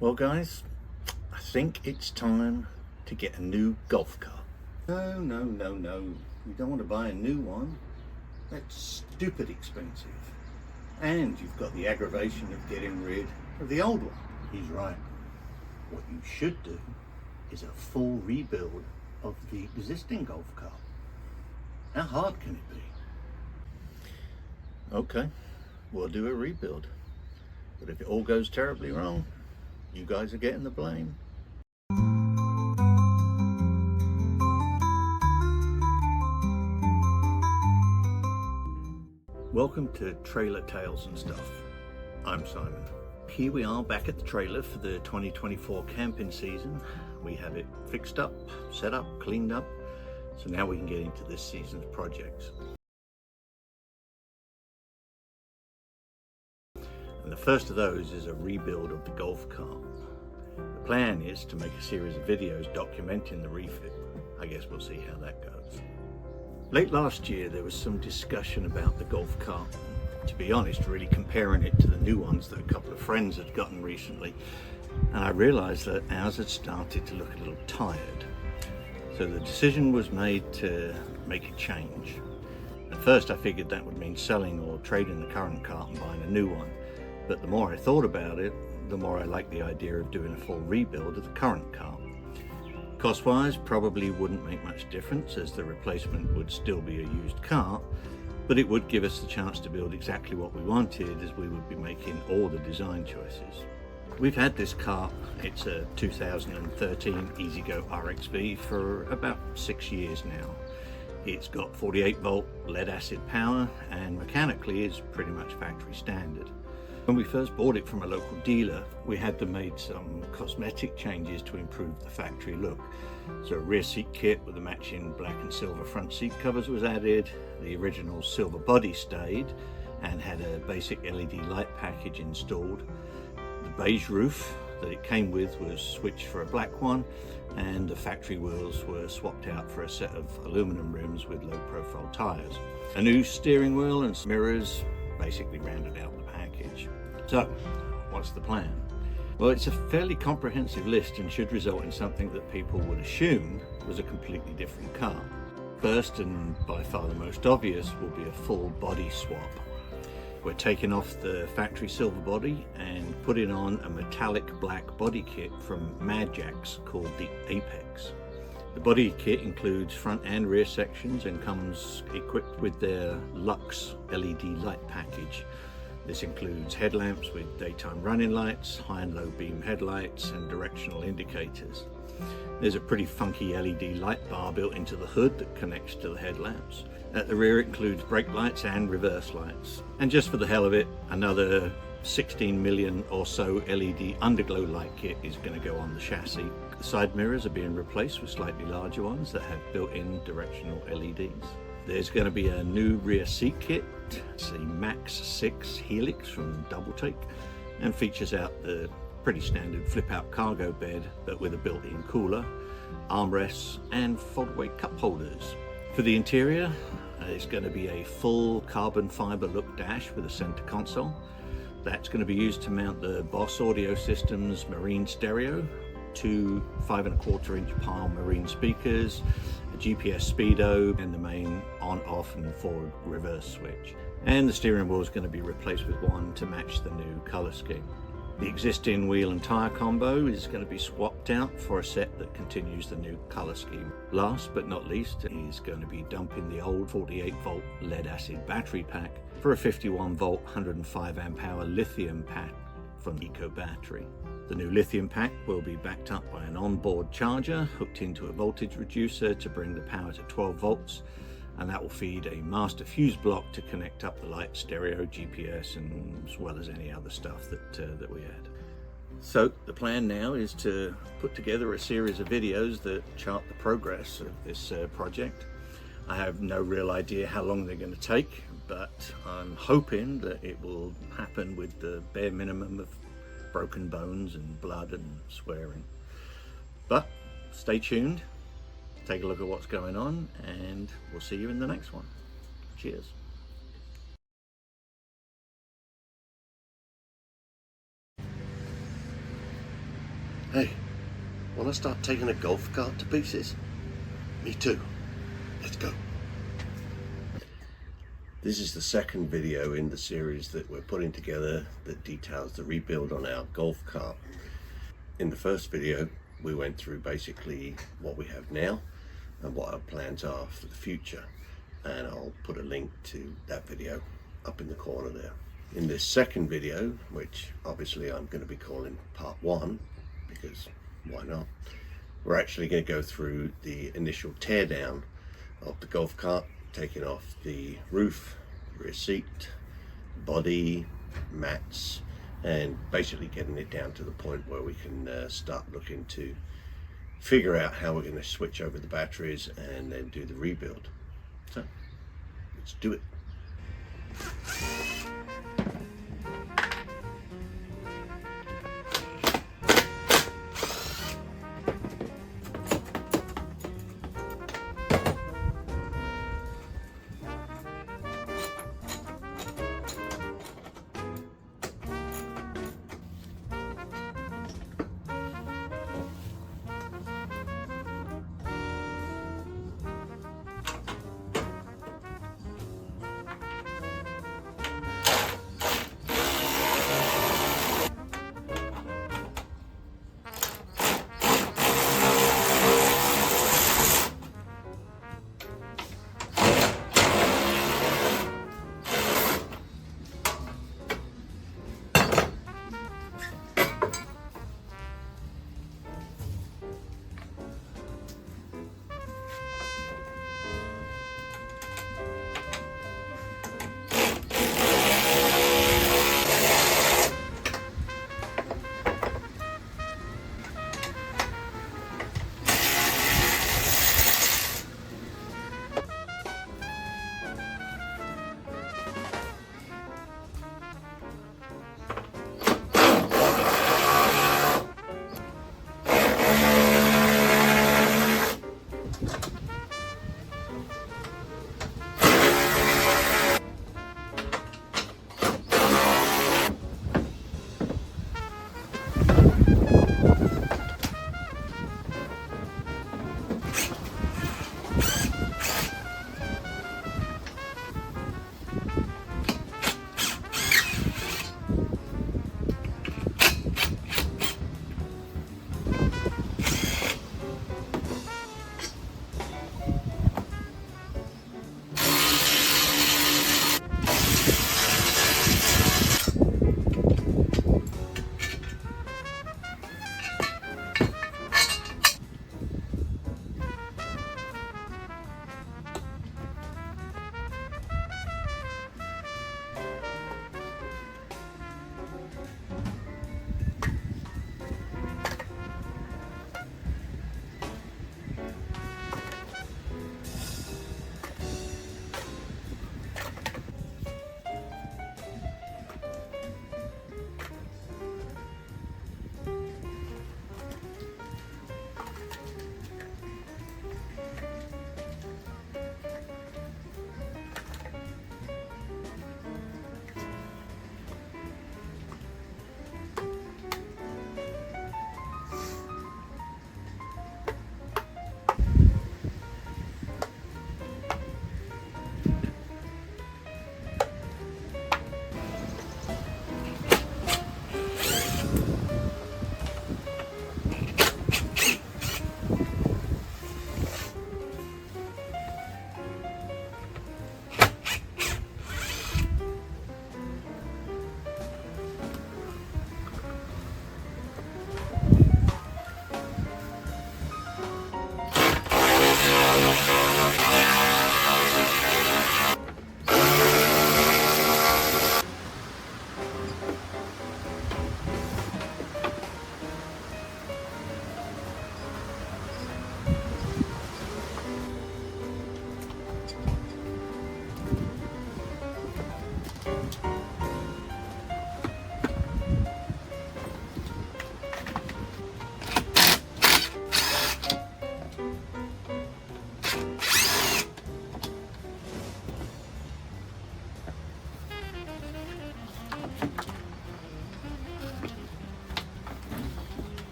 Well guys, I think it's time to get a new golf cart. No. You don't want to buy a new one. That's stupid expensive. And you've got the aggravation of getting rid of the old one. He's right. What you should do is a full rebuild of the existing golf cart. How hard can it be? Okay, we'll do a rebuild. But if it all goes terribly wrong, you guys are getting the blame. Welcome to Trailer Tales and Stuff. I'm Simon. Here we are back at the trailer for the 2024 camping season. We have it fixed up, set up, cleaned up. So now we can get into this season's projects. And the first of those is a rebuild of the golf cart. The plan is to make a series of videos documenting the refit. I guess we'll see how that goes. Late last year there was some discussion about the golf cart. To be honest, really comparing it to the new ones that a couple of friends had gotten recently. And I realised that ours had started to look a little tired. So the decision was made to make a change. At first I figured that would mean selling or trading the current cart and buying a new one. But the more I thought about it, the more I liked the idea of doing a full rebuild of the current cart. Cost-wise, probably wouldn't make much difference as the replacement would still be a used cart, but it would give us the chance to build exactly what we wanted as we would be making all the design choices. We've had this cart, it's a 2013 EZGO RXV, for about 6 years now. It's got 48 volt lead acid power and mechanically is pretty much factory standard. When we first bought it from a local dealer, we had them made some cosmetic changes to improve the factory look. So a rear seat kit with the matching black and silver front seat covers was added, the original silver body stayed and had a basic LED light package installed. The beige roof that it came with was switched for a black one, and the factory wheels were swapped out for a set of aluminum rims with low profile tyres. A new steering wheel and mirrors basically rounded out the package. So, what's the plan? Well, it's a fairly comprehensive list and should result in something that people would assume was a completely different car. First, and by far the most obvious, will be a full body swap. We're taking off the factory silver body and putting on a metallic black body kit from Mad Jacks called the Apex. The body kit includes front and rear sections and comes equipped with their Lux LED light package. This includes headlamps with daytime running lights, high and low beam headlights and directional indicators. There's a pretty funky LED light bar built into the hood that connects to the headlamps. At the rear it includes brake lights and reverse lights. And just for the hell of it, another 16 million or so LED underglow light kit is going to go on the chassis. The side mirrors are being replaced with slightly larger ones that have built-in directional LEDs. There's going to be a new rear seat kit. It's the Max 6 Helix from Double Take and features out the pretty standard flip-out cargo bed but with a built-in cooler, armrests and fold-away cup holders. For the interior, it's going to be a full carbon fiber look dash with a center console. That's going to be used to mount the Boss Audio Systems Marine stereo, two 5¼ inch pile Marine speakers, a GPS speedo and the main on, off and forward reverse switch. And the steering wheel is going to be replaced with one to match the new color scheme. The existing wheel and tyre combo is going to be swapped out for a set that continues the new colour scheme. Last but not least is going to be dumping the old 48 volt lead acid battery pack for a 51 volt 105 amp hour lithium pack from Eco Battery. The new lithium pack will be backed up by an onboard charger hooked into a voltage reducer to bring the power to 12 volts, and that will feed a master fuse block to connect up the light, stereo, GPS, and as well as any other stuff that we add. So the plan now is to put together a series of videos that chart the progress of this project. I have no real idea how long they're going to take, but I'm hoping that it will happen with the bare minimum of broken bones and blood and swearing. But stay tuned. Take a look at what's going on and we'll see you in the next one. Cheers. Hey, wanna start taking a golf cart to pieces? Me too. Let's go. This is the second video in the series that we're putting together that details the rebuild on our golf cart. In the first video, we went through basically what we have now and what our plans are for the future. And I'll put a link to that video up in the corner there. In this second video, which obviously I'm going to be calling part 1, because why not? We're actually going to go through the initial teardown of the golf cart, taking off the roof, rear seat, body, mats, and basically getting it down to the point where we can start looking to figure out how we're going to switch over the batteries and then do the rebuild. So let's do it.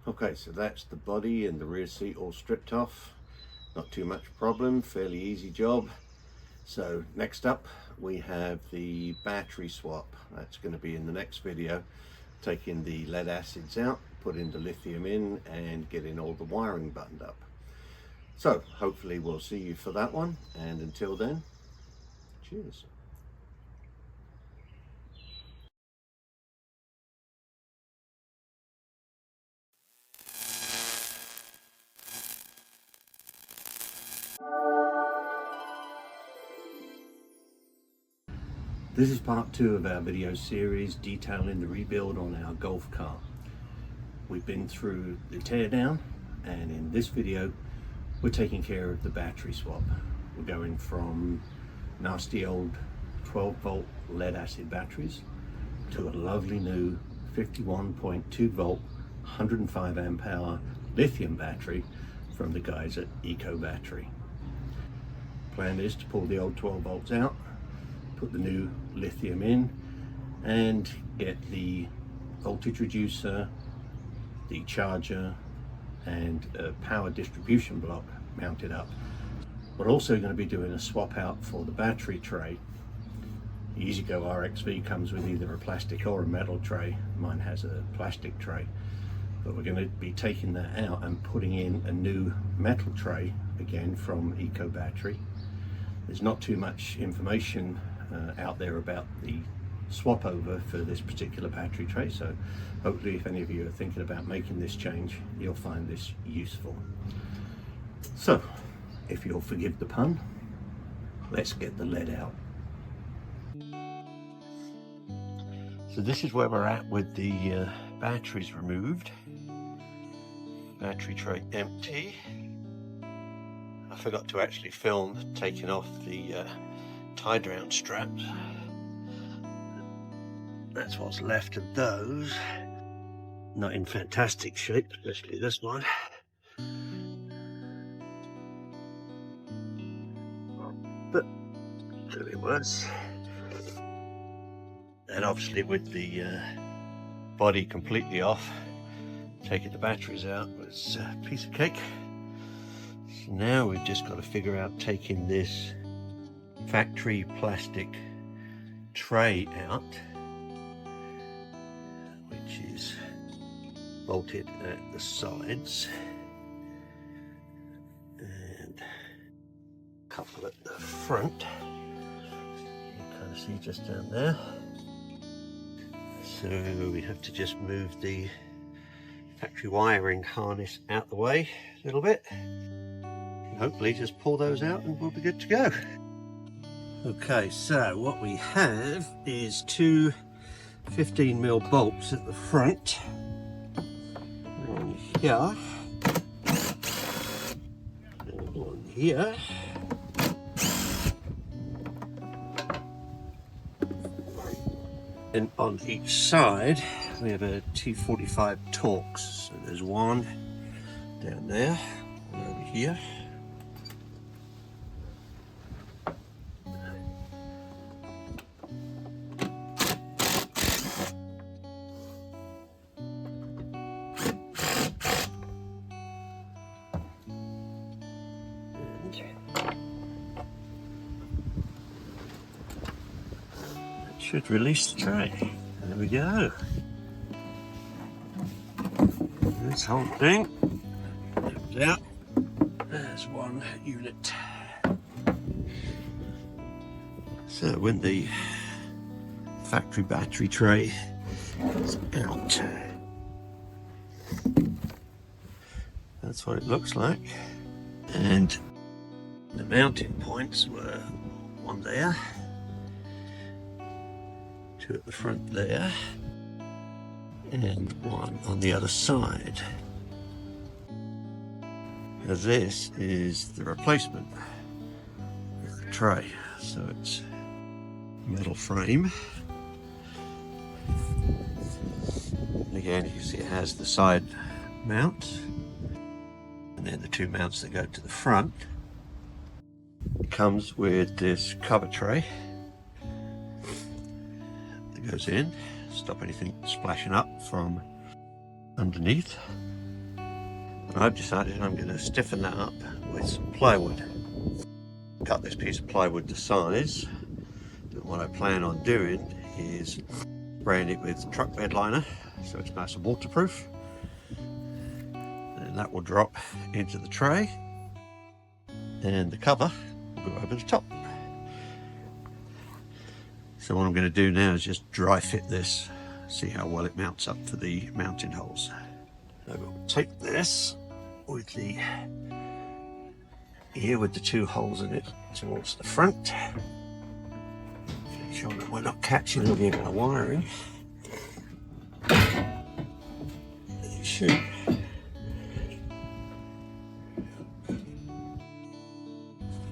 Okay, so that's the body and the rear seat all stripped off. Not too much problem, fairly easy job. So next up we have the battery swap. That's going to be in the next video, taking the lead acids out, putting the lithium in and getting all the wiring buttoned up. So hopefully we'll see you for that one, and until then, cheers. This is part 2 of our video series detailing the rebuild on our Golf car. We've been through the teardown, and in this video we're taking care of the battery swap. We're going from nasty old 12 volt lead acid batteries to a lovely new 51.2 volt 105 amp hour lithium battery from the guys at EZGO Battery. Plan is to pull the old 12 volts out, put the new lithium in, and get the voltage reducer, the charger, and a power distribution block mounted up. We're also going to be doing a swap out for the battery tray. The EZGO RXV comes with either a plastic or a metal tray. Mine has a plastic tray, but we're going to be taking that out and putting in a new metal tray, again from EZGO Battery. There's not too much information out there about the swap over for this particular battery tray, so hopefully if any of you are thinking about making this change, you'll find this useful. So if you'll forgive the pun, let's get the lead out. So this is where we're at with the batteries removed. Battery tray empty. I forgot to actually film taking off the tie down straps. that's what's left of those. Not in fantastic shape, especially this one. But could be worse. And obviously with the body completely off, taking the batteries out was a piece of cake. So now we've just got to figure out taking this factory plastic tray out, which is bolted at the sides and a couple at the front. You can kind of see just down there. So we have to just move the factory wiring harness out the way a little bit. And hopefully just pull those out and we'll be good to go. Okay, so what we have is two 15mm bolts at the front. One here. And one here. And on each side we have a T45 Torx. So there's one down there, one over here. Should release the tray. There we go. This whole thing comes out. There's one unit. So when the factory battery tray is out, that's what it looks like. And the mounting points were one there, two at the front there, and one on the other side. Now this is the replacement of the tray, so it's a metal frame. And again, you can see it has the side mount, and then the two mounts that go to the front. It comes with this cover tray that goes in, stop anything splashing up from underneath. And I've decided I'm going to stiffen that up with some plywood. Cut this piece of plywood to size. And what I plan on doing is spraying it with truck bed liner so it's nice and waterproof. And that will drop into the tray, and the cover will go over the top. So what I'm going to do now is just dry fit this, see how well it mounts up for the mounting holes. So we'll take this with the ear with the two holes in it towards the front. Make sure that we're not catching any of the wiring. It should.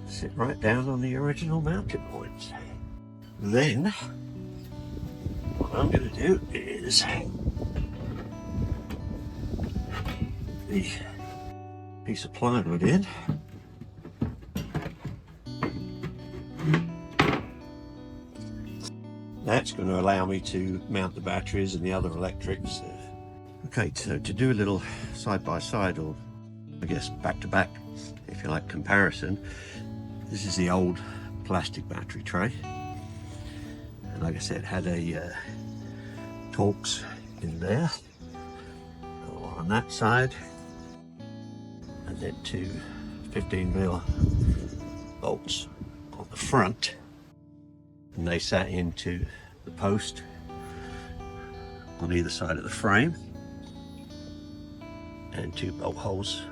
Sit right down on the original mounting points. Then what I'm going to do is the piece of plywood in. That's going to allow me to mount the batteries and the other electrics. Okay, so to do a little side by side, or I guess back to back, if you like, comparison, this is the old plastic battery tray. And like I said, it had a Torx in there, on that side, and then two 15mm bolts on the front, and they sat into the post on either side of the frame, and two bolt holes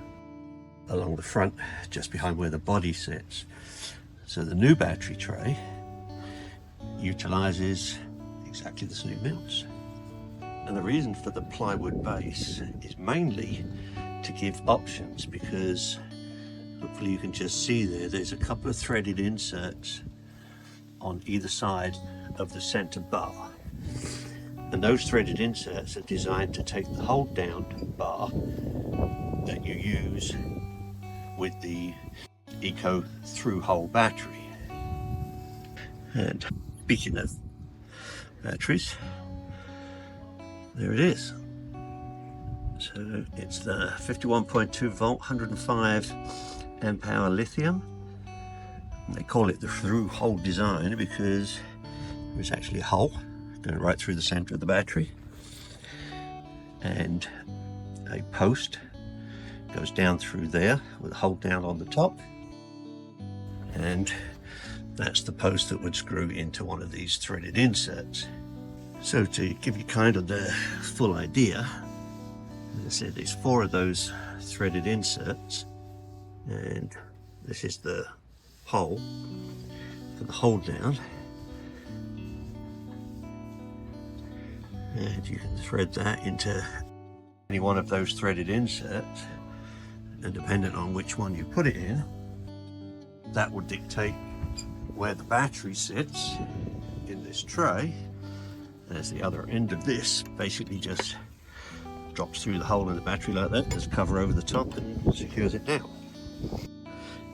along the front just behind where the body sits. So the new battery tray utilizes exactly the same mounts. And the reason for the plywood base is mainly to give options, because hopefully you can just see there's a couple of threaded inserts on either side of the center bar. And those threaded inserts are designed to take the hold down bar that you use with the EZGO through hole battery. And speaking of batteries, there it is. So it's the 51.2 volt 105 amp hour lithium. And they call it the through hole design because there's actually a hole going right through the center of the battery, and a post goes down through there with a hole down on the top, and that's the post that would screw into one of these threaded inserts. So to give you kind of the full idea, as I said, there's 4 of those threaded inserts, and this is the hole for the hold down, and you can thread that into any one of those threaded inserts, and depending on which one you put it in, that will dictate where the battery sits in this tray. As the other end of this basically just drops through the hole in the battery like that. There's a cover over the top and secures it down.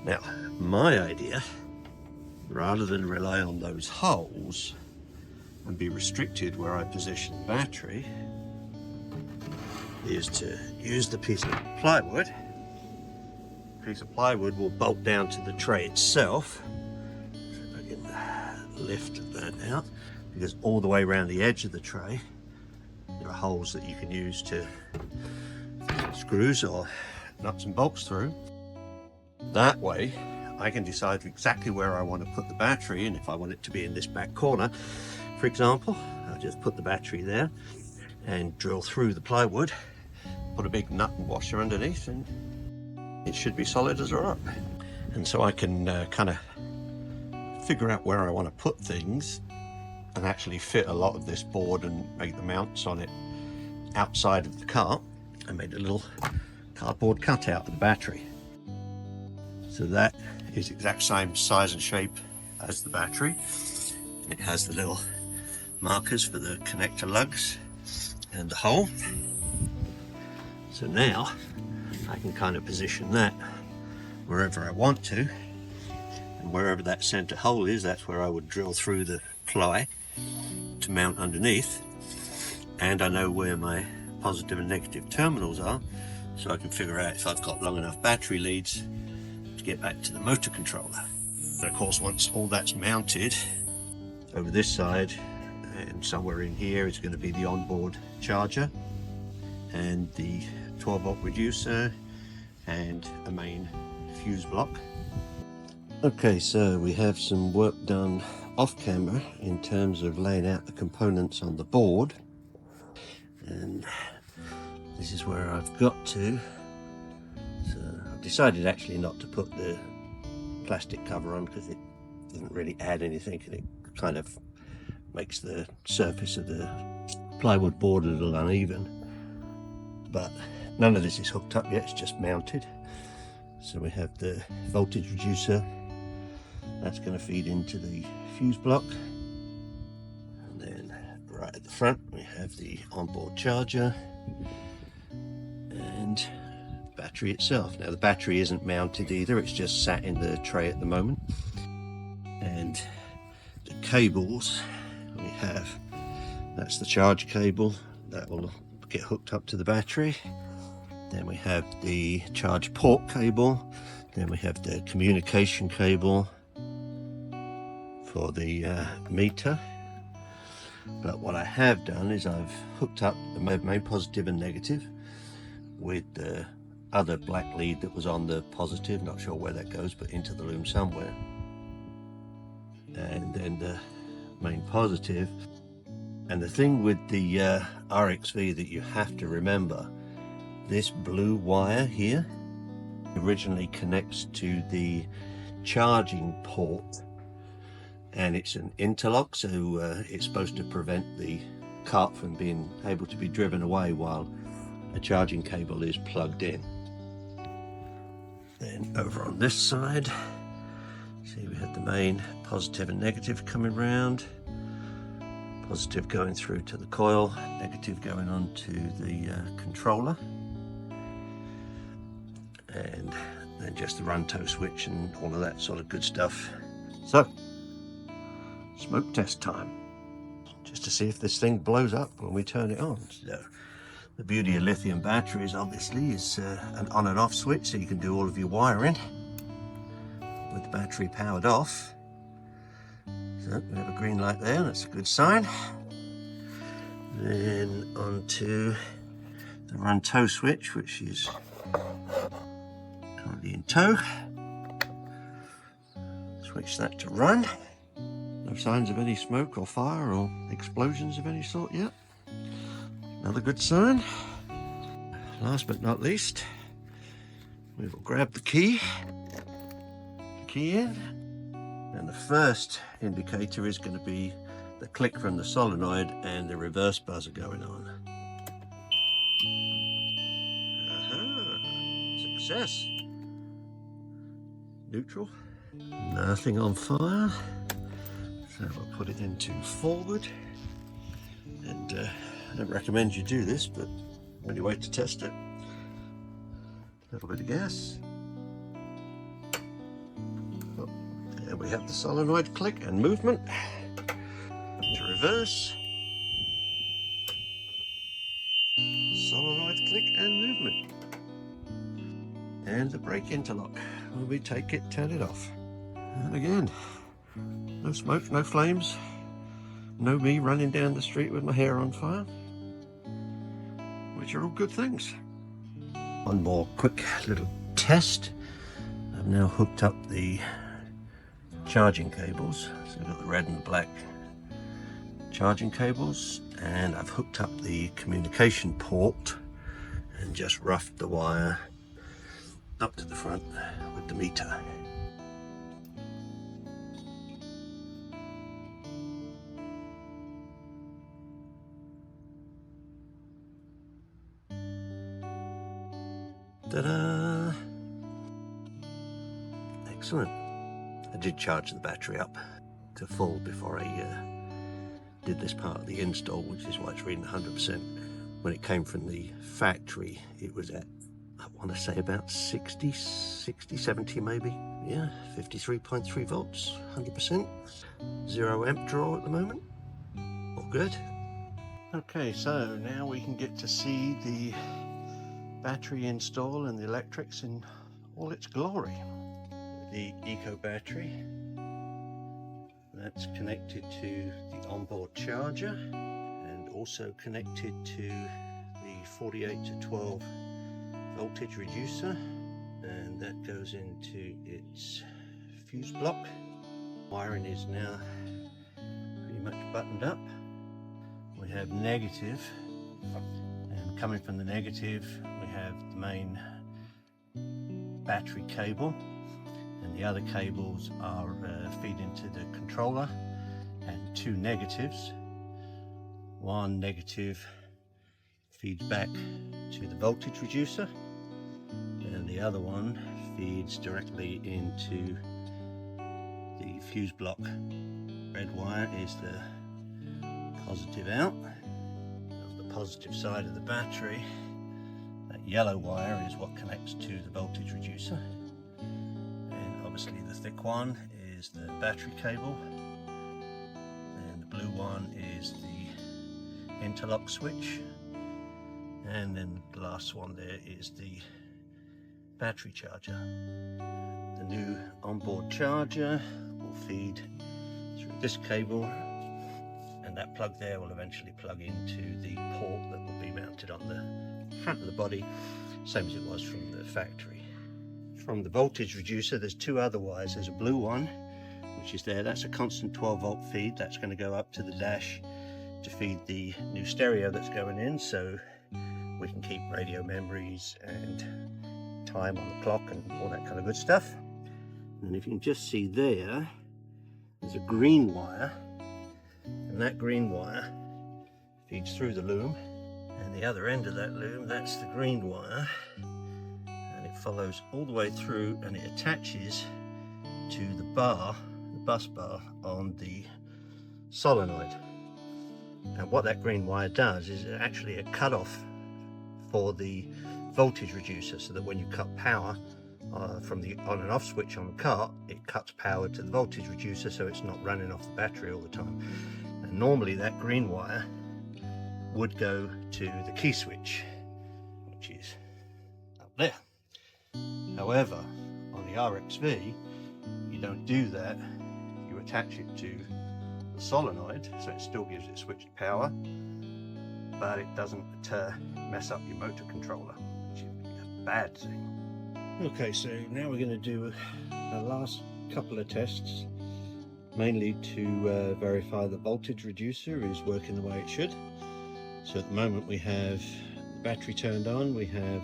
Now, my idea, rather than rely on those holes and be restricted where I position the battery, is to use the piece of plywood. The piece of plywood will bolt down to the tray itself. So if I can lift that out, because all the way around the edge of the tray there are holes that you can use to screws or nuts and bolts through. That way I can decide exactly where I want to put the battery, and if I want it to be in this back corner, for example, I'll just put the battery there and drill through the plywood, put a big nut and washer underneath, and it should be solid as a rock. And so I can kind of figure out where I want to put things and actually fit a lot of this board and make the mounts on it outside of the cart. I made a little cardboard cutout of the battery. So that is exact same size and shape as the battery. It has the little markers for the connector lugs and the hole. So now I can kind of position that wherever I want to, and wherever that center hole is, that's where I would drill through the ply to mount underneath. And I know where my positive and negative terminals are, so I can figure out if I've got long enough battery leads to get back to the motor controller. And of course, once all that's mounted, over this side and somewhere in here is going to be the onboard charger and the 12 volt reducer and a main fuse block. Okay, so we have some work done off camera in terms of laying out the components on the board, and this is where I've got to. So I've decided actually not to put the plastic cover on because it doesn't really add anything, and it kind of makes the surface of the plywood board a little uneven. But none of this is hooked up yet, it's just mounted. So we have the voltage reducer, that's going to feed into the fuse block, and then right at the front we have the onboard charger and battery itself. Now the battery isn't mounted either, it's just sat in the tray at the moment. And the cables we have, that's the charge cable that will get hooked up to the battery. Then we have the charge port cable, then we have the communication cable for the meter. But what I have done is I've hooked up the main positive and negative with the other black lead that was on the positive, not sure where that goes, but into the loom somewhere. And then the main positive. And the thing with the RXV that you have to remember, this blue wire here originally connects to the charging port, and it's an interlock, so it's supposed to prevent the cart from being able to be driven away while a charging cable is plugged in. Then over on this side, see we have the main positive and negative coming round, Positive going through to the coil, negative going on to the controller, and then just the run tow switch and all of that sort of good stuff. So, smoke test time, just to see if this thing blows up when we turn it on. So, the beauty of lithium batteries obviously is an on and off switch, so you can do all of your wiring with the battery powered off. So we have a green light there, that's a good sign. Then onto the run tow switch, which is currently in tow. Switch that to run. No signs of any smoke or fire or explosions of any sort yet. Another good sign. Last but not least, we will grab the key in, and the first indicator is going to be the click from the solenoid and the reverse buzzer going on. Success. Neutral. Nothing on fire. So I'll put it into forward. And I don't recommend you do this, but anyway, to test it, a little bit of gas. Oh, there we have the solenoid click and movement. To reverse, solenoid click and movement, and the brake interlock when we take it, turn it off. And again, no smoke, no flames, no me running down the street with my hair on fire, which are all good things. One more quick little test. I've now hooked up the charging cables, so I've got the red and the black charging cables, and I've hooked up the communication port and just roughed the wire up to the front with the meter. Ta-da! Excellent. I did charge the battery up to full before I did this part of the install, which is why it's reading 100%. When it came from the factory, it was at, I want to say, about 60, 70 maybe. Yeah, 53.3 volts, 100%. 0 amp draw at the moment. All good. Okay, so now we can get to see the battery install and the electrics in all its glory. The eco battery, that's connected to the onboard charger and also connected to the 48 to 12 voltage reducer, and that goes into its fuse block. Wiring is now pretty much buttoned up. We have negative, and coming from the negative we have the main battery cable, and the other cables are feed into the controller, and two negatives. One negative feeds back to the voltage reducer, and the other one feeds directly into the fuse block. Red wire is the positive out of the positive side of the battery. That yellow wire is what connects to the voltage reducer, and obviously the thick one is the battery cable, and the blue one is the interlock switch, and then the last one there is the battery charger. The new onboard charger will feed through this cable, and that plug there will eventually plug into the port that will be mounted on the front of the body, same as it was from the factory. From the voltage reducer there's two other wires. There's a blue one which is there, that's a constant 12 volt feed, that's going to go up to the dash to feed the new stereo that's going in, so we can keep radio memories and time on the clock and all that kind of good stuff. And if you can just see there's a green wire, and that green wire feeds through the loom, and the other end of that loom, that's the green wire, and it follows all the way through and it attaches to the bar, the bus bar on the solenoid. And what that green wire does is actually a cutoff for the voltage reducer, so that when you cut power from the on and off switch on the car, it cuts power to the voltage reducer, so it's not running off the battery all the time. And normally that green wire would go to the key switch, which is up there. However, on the RXV, you don't do that. You attach it to the solenoid, so it still gives it switched power, but it doesn't mess up your motor controller, which is a bad thing. Okay, so now we're going to do our last couple of tests, mainly to verify the voltage reducer is working the way it should. So at the moment we have the battery turned on, we have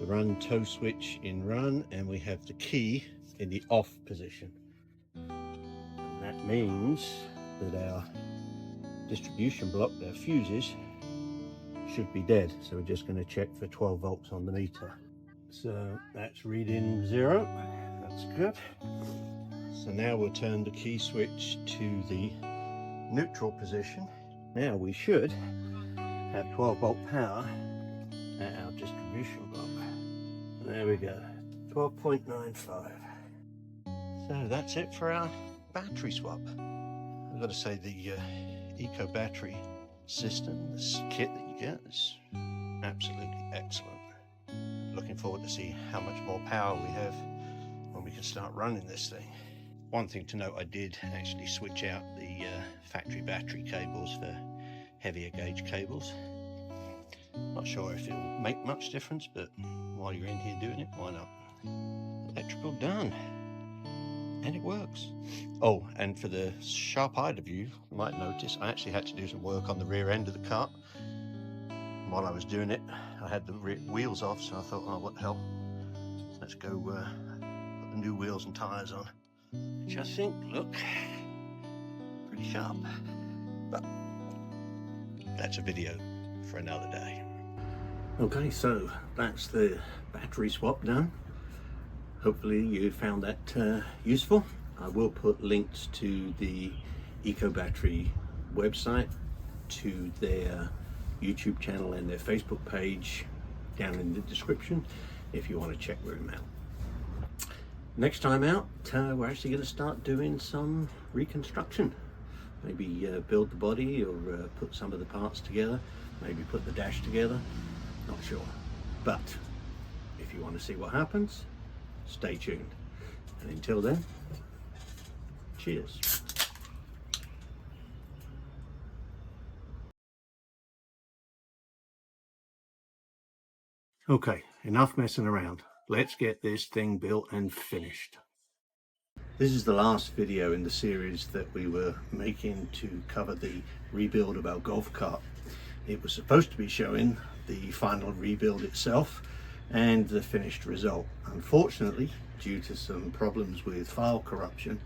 the run tow switch in run, and we have the key in the off position. And that means that our distribution block, our fuses, should be dead. So we're just going to check for 12 volts on the meter. So that's reading 0, that's good. So now we'll turn the key switch to the neutral position. Now we should have 12 volt power at our distribution block. There we go, 12.95. So that's it for our battery swap. I've got to say the Eco battery system, this kit that you get, is absolutely excellent. Looking forward to see how much more power we have when we can start running this thing. One thing to note, I did actually switch out the factory battery cables for heavier gauge cables. Not sure if it'll make much difference, but while you're in here doing it, why not? Electrical done, and it works. Oh, and for the sharp-eyed of you, you might notice I actually had to do some work on the rear end of the car. While I was doing it, I had the wheels off, so I thought, oh, what the hell, let's go put the new wheels and tyres on, which I think look pretty sharp, but that's a video for another day. Okay, so that's the battery swap done. Hopefully you found that useful. I will put links to the Eco Battery website, to their YouTube channel and their Facebook page down in the description if you want to check them out. Next time out, we're actually going to start doing some reconstruction. Maybe build the body, or put some of the parts together, maybe put the dash together, not sure. But if you want to see what happens, stay tuned. And until then, cheers. Okay, enough messing around. Let's get this thing built and finished. This is the last video in the series that we were making to cover the rebuild of our golf cart. It was supposed to be showing the final rebuild itself and the finished result. Unfortunately, due to some problems with file corruption,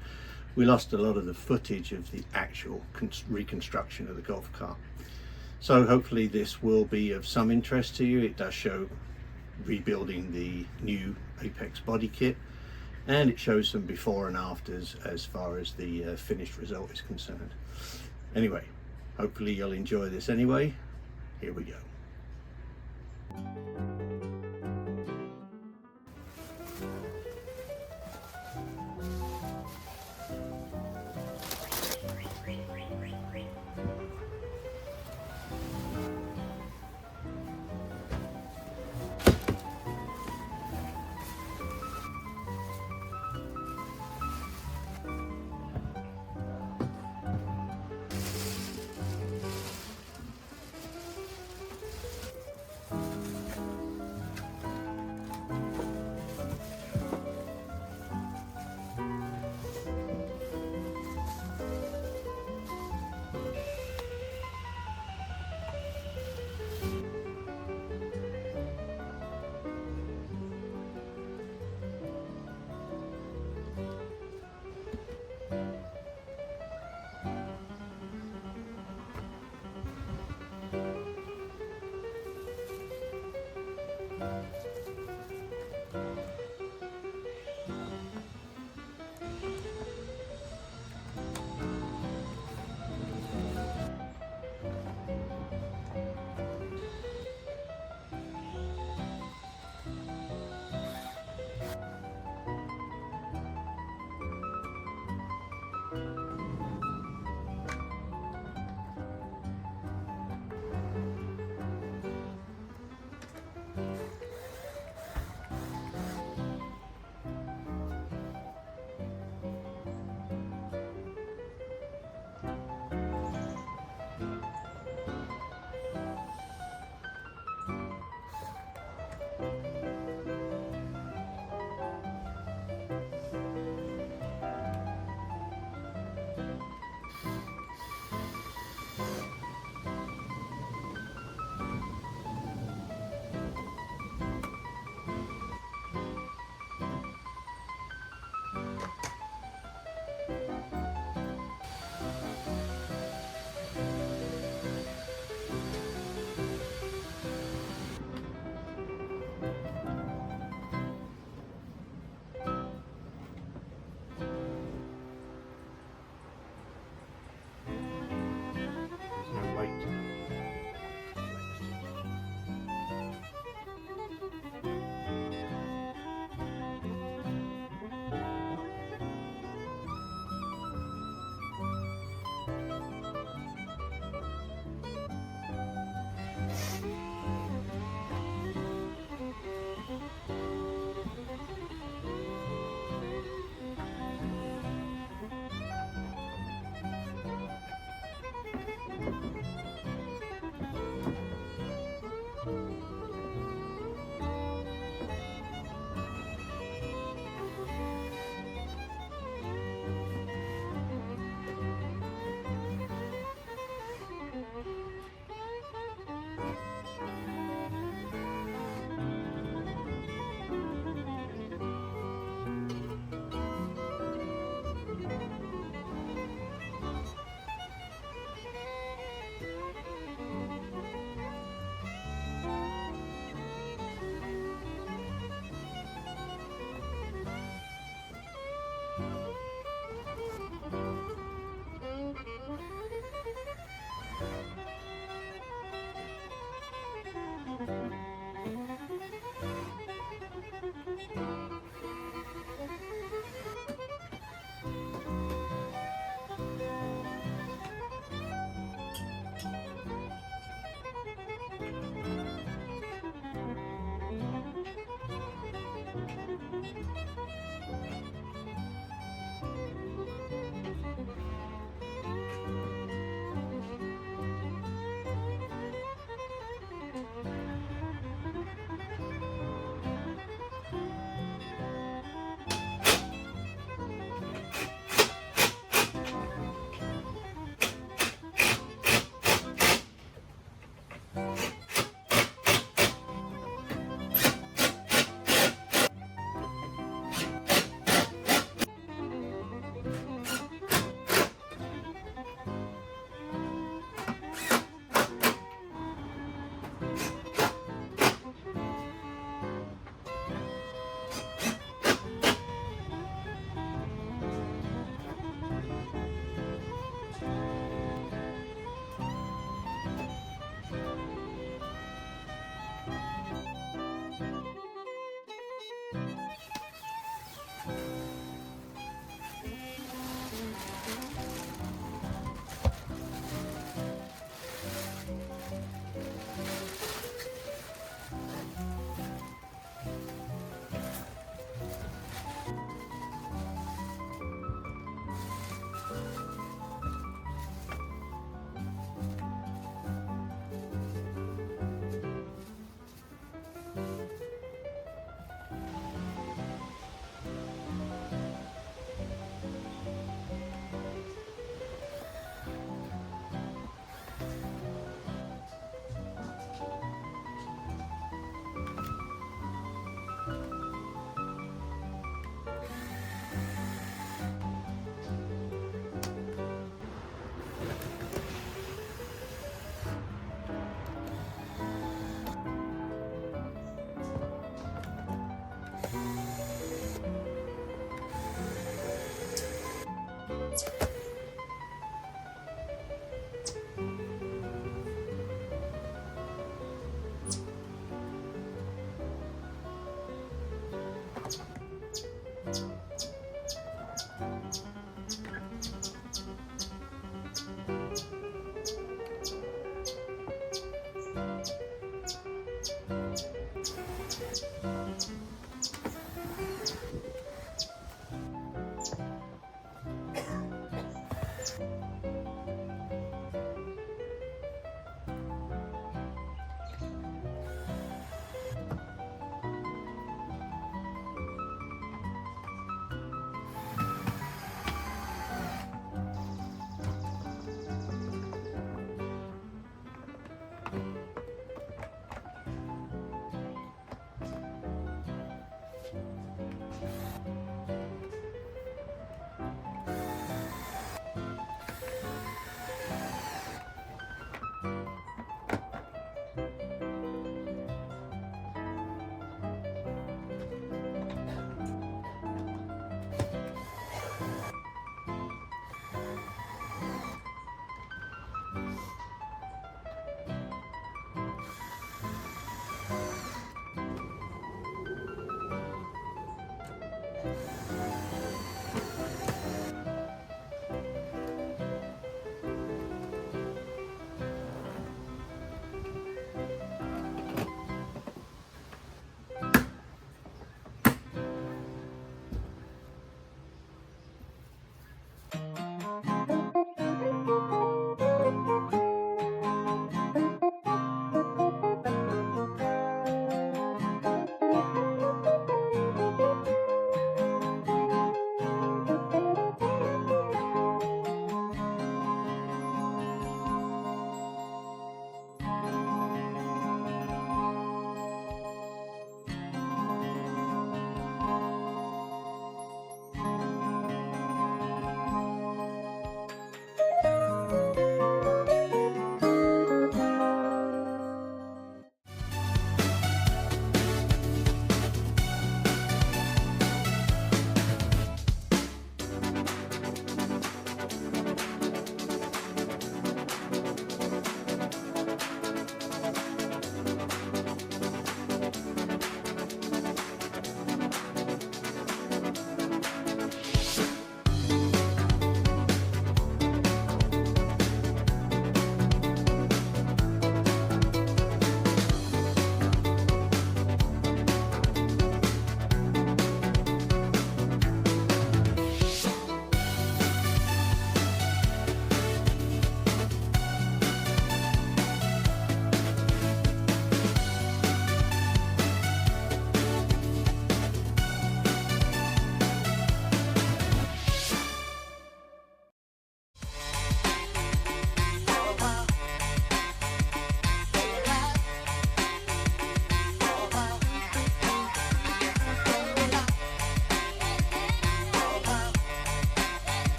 we lost a lot of the footage of the actual reconstruction of the golf cart. So hopefully this will be of some interest to you. It does show rebuilding the new Apex body kit, and it shows some before and afters as far as the finished result is concerned. Anyway, hopefully you'll enjoy this anyway. Here we go.